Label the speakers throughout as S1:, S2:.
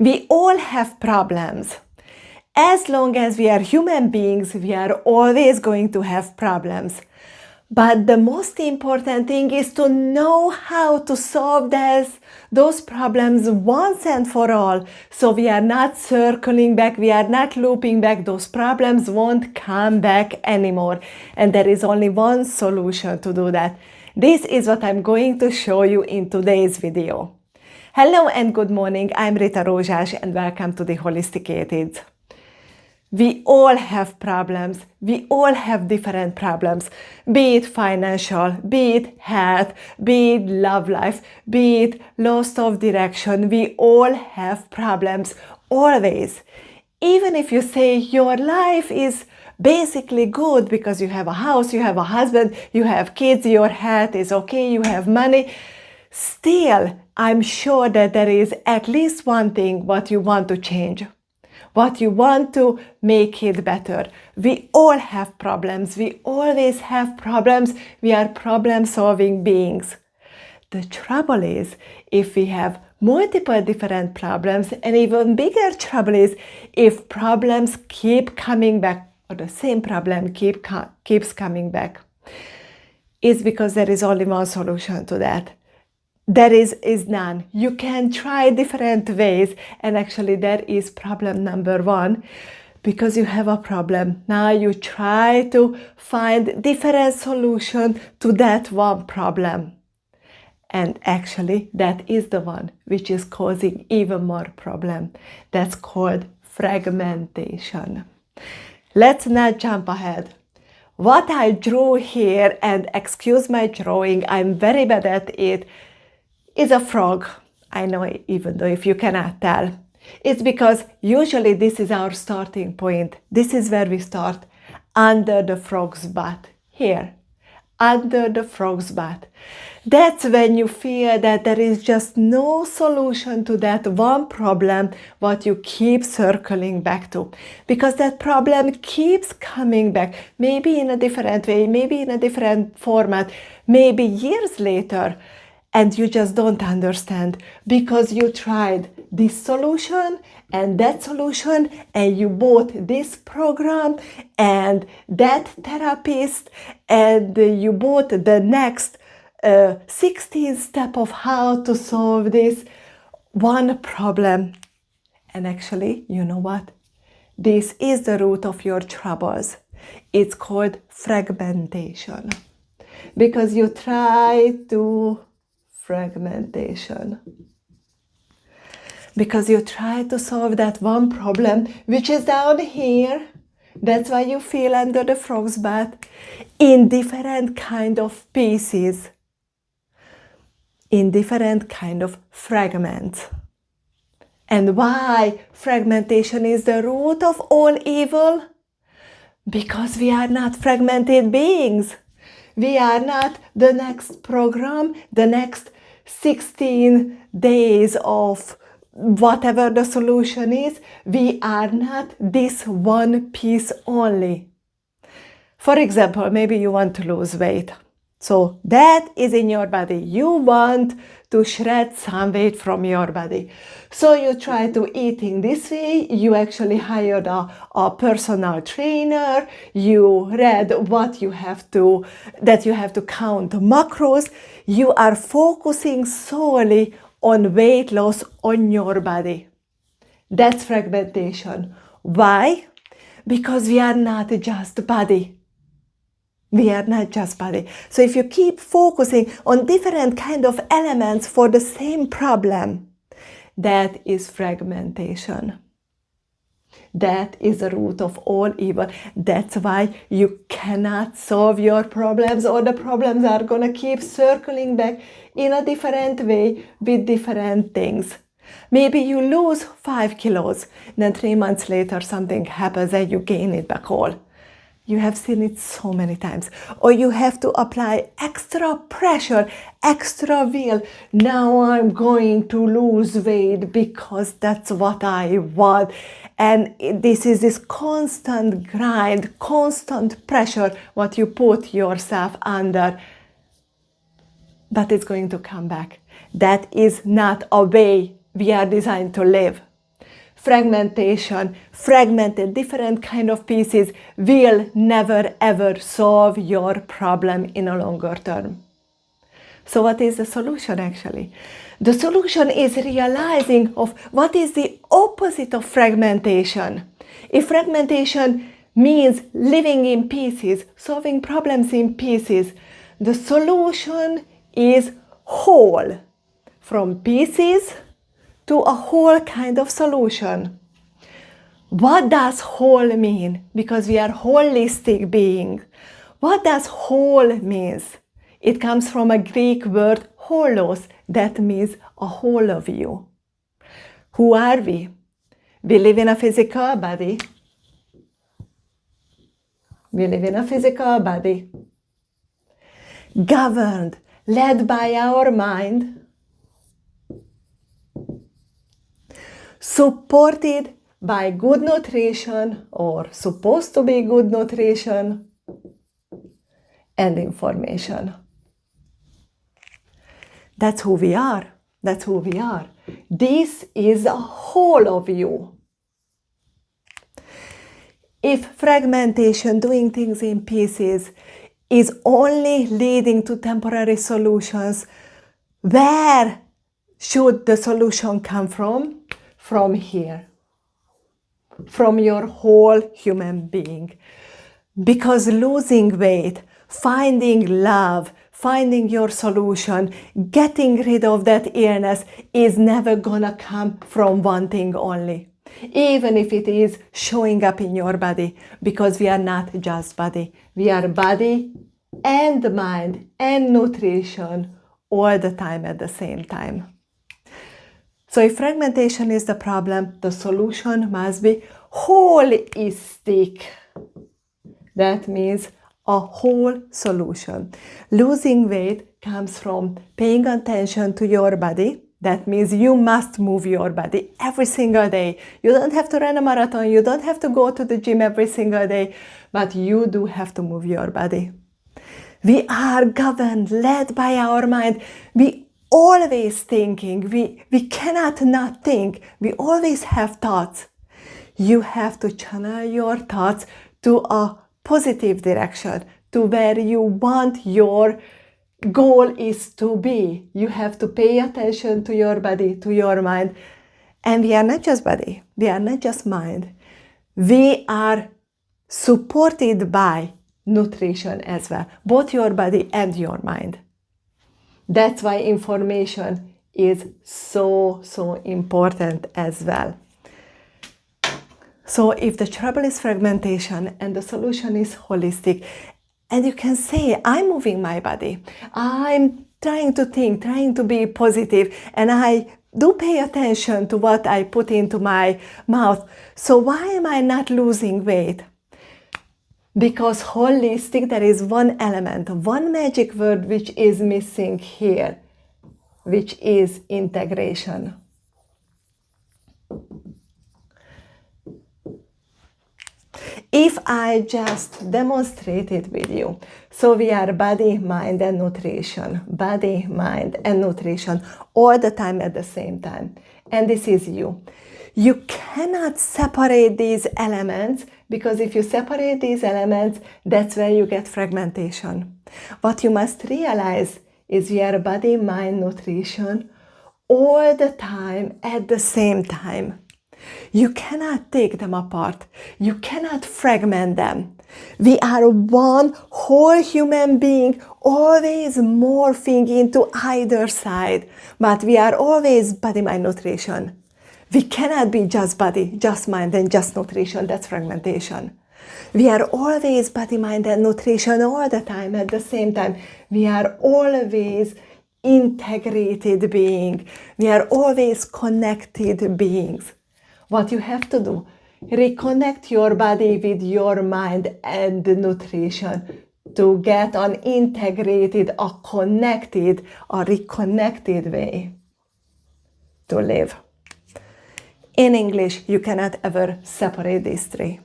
S1: We all have problems. As long as we are human beings, we are always going to have problems. But the most important thing is to know how to solve those problems once and for all. So we are not circling back, we are not looping back. Those problems won't come back anymore. And there is only one solution to do that. This is what I'm going to show you in today's video. Hello and good morning. I'm Rita Rózsás and welcome to the Holisticated. We all have problems. We all have different problems, be it financial, be it health, be it love life, be it loss of direction. We all have problems, always. Even if you say your life is basically good because you have a house, you have a husband, you have kids, your health is okay, you have money, still, I'm sure that there is at least one thing what you want to change. What you want to make it better. We all have problems. We always have problems. We are problem-solving beings. The trouble is, if we have multiple different problems, and even bigger trouble is if problems keep coming back, or the same problem keeps coming back, it's because there is only one solution to that. There is none. You can try different ways, and actually there is problem number one. Because you have a problem, now you try to find different solution to that one problem. And actually that is the one which is causing even more problem. That's called fragmentation. Let's not jump ahead. What I drew here, and excuse my drawing, I'm very bad at it, is a frog. I know, even though if you cannot tell. It's because usually this is our starting point. This is where we start, under the frog's butt. Here, under the frog's butt. That's when you feel that there is just no solution to that one problem what you keep circling back to. Because that problem keeps coming back, maybe in a different way, maybe in a different format, maybe years later. And you just don't understand because you tried this solution and that solution, and you bought this program and that therapist, and you bought the next 16 steps of how to solve this one problem. And actually, you know what? This is the root of your troubles. It's called fragmentation. Because you try to fragmentation. Because you try to solve that one problem which is down here. That's why you feel under the frog's butt, in different kind of pieces, in different kind of fragments. And why fragmentation is the root of all evil? Because we are not fragmented beings. We are not the next program, the next 16 days of whatever the solution is. We are not this one piece only. For example, maybe you want to lose weight. So that is in your body. You want to shred some weight from your body. So you try to eat in this way. You actually hired a personal trainer. You read what you have to, that you have to count macros. You are focusing solely on weight loss on your body. That's fragmentation. Why? Because we are not just body. We are not just body. So if you keep focusing on different kind of elements for the same problem, that is fragmentation. That is the root of all evil. That's why you cannot solve your problems, or the problems are going to keep circling back in a different way with different things. Maybe you lose 5 kilos, then 3 months later something happens and you gain it back all. You have seen it so many times. Or you have to apply extra pressure, extra will. Now I'm going to lose weight because that's what I want. And this is this constant grind, constant pressure what you put yourself under. But it's going to come back. That is not a way we are designed to live. fragmentation, fragmented, different kind of pieces will never ever solve your problem in a longer term. So what is the solution actually? The solution is realizing of what is the opposite of fragmentation. If fragmentation means living in pieces, solving problems in pieces, the solution is whole. From pieces to a whole kind of solution. What does whole mean? Because we are holistic beings. What does whole means? It comes from a Greek word holos, that means a whole of you. Who are we? We live in a physical body. We live in a physical body. Governed, led by our mind. Supported by good nutrition, or supposed to be good nutrition, and information. That's who we are. That's who we are. This is a whole of you. If fragmentation, doing things in pieces, is only leading to temporary solutions, where should the solution come from? From here. From your whole human being. Because losing weight, finding love, finding your solution, getting rid of that illness is never gonna come from one thing only. Even if it is showing up in your body, because we are not just body. We are body and mind and nutrition all the time at the same time. So if fragmentation is the problem, the solution must be holistic. That means a whole solution. Losing weight comes from paying attention to your body. That means you must move your body every single day. You don't have to run a marathon. You don't have to go to the gym every single day, but you do have to move your body. We are governed, led by our mind. We always thinking. We cannot not think. We always have thoughts. You have to channel your thoughts to a positive direction, to where you want your goal is to be. You have to pay attention to your body, to your mind. And we are not just body. We are not just mind. We are supported by nutrition as well, both your body and your mind. That's why information is so important as well. So if the trouble is fragmentation and the solution is holistic, and you can say, I'm moving my body, I'm trying to think, trying to be positive, and I do pay attention to what I put into my mouth. So why am I not losing weight? Because holistic, there is one element, one magic word which is missing here, which is integration. If I just demonstrate it with you, so we are body, mind, and nutrition, body, mind, and nutrition all the time at the same time. And this is you. You cannot separate these elements, because if you separate these elements, that's where you get fragmentation. What you must realize is we are body, mind, nutrition all the time at the same time. You cannot take them apart. You cannot fragment them. We are one whole human being, always morphing into either side. But we are always body, mind, nutrition. We cannot be just body, just mind, and just nutrition. That's fragmentation. We are always body, mind, and nutrition all the time at the same time. We are always integrated beings. We are always connected beings. What you have to do, reconnect your body with your mind and nutrition to get an integrated, a connected, a reconnected way to live. In English, you cannot ever separate these three.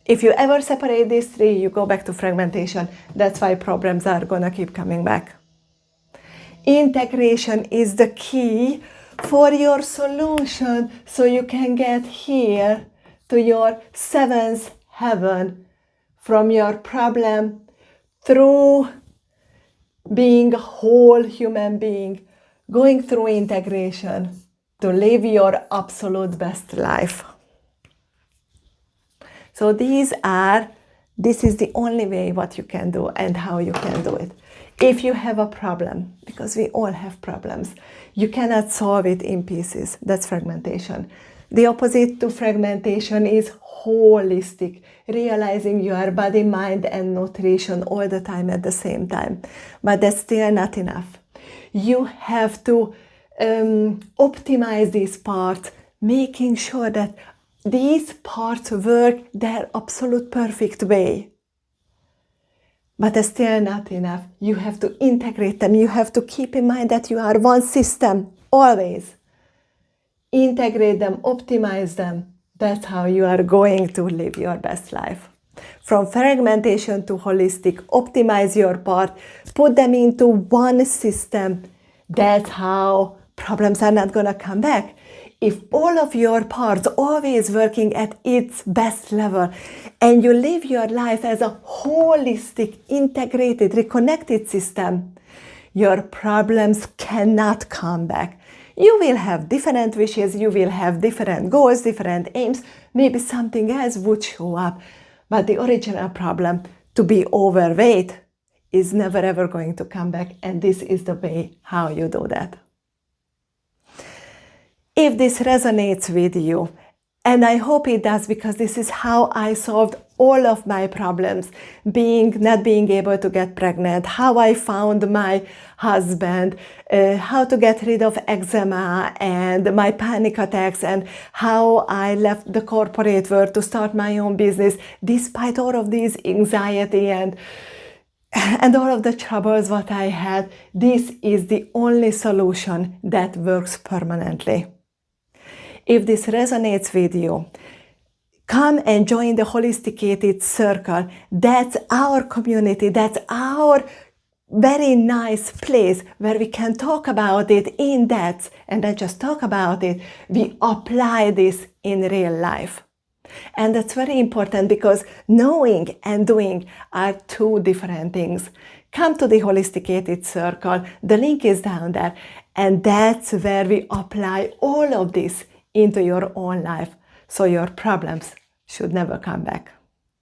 S1: If you ever separate these three, you go back to fragmentation. That's why problems are gonna keep coming back. Integration is the key for your solution so you can get here to your seventh heaven from your problem through being a whole human being, going through integration to live your absolute best life. So this is the only way what you can do and how you can do it. If you have a problem, because we all have problems, you cannot solve it in pieces. That's fragmentation. The opposite to fragmentation is holistic, realizing your body, mind, and nutrition all the time at the same time. But that's still not enough. You have to optimize these parts, making sure that these parts work their absolute perfect way. But that's still not enough. You have to integrate them. You have to keep in mind that you are one system, always. Integrate them, optimize them. That's how you are going to live your best life. From fragmentation to holistic, optimize your part, put them into one system. That's how problems are not going to come back. If all of your parts always working at its best level and you live your life as a holistic, integrated, reconnected system, your problems cannot come back. You will have different wishes, you will have different goals, different aims, maybe something else would show up. But the original problem, to be overweight, is never ever going to come back, and this is the way how you do that. If this resonates with you, and I hope it does, because this is how I solved all of my problems, not being able to get pregnant, how I found my husband, how to get rid of eczema and my panic attacks, and how I left the corporate world to start my own business, despite all of these anxiety and all of the troubles what I had. This is the only solution that works permanently. If this resonates with you, come and join the Holisticated Circle. That's our community. That's our very nice place where we can talk about it in depth, and not just talk about it, we apply this in real life. And that's very important, because knowing and doing are two different things. Come to the Holisticated Circle. The link is down there. And that's where we apply all of this into your own life, so your problems should never come back.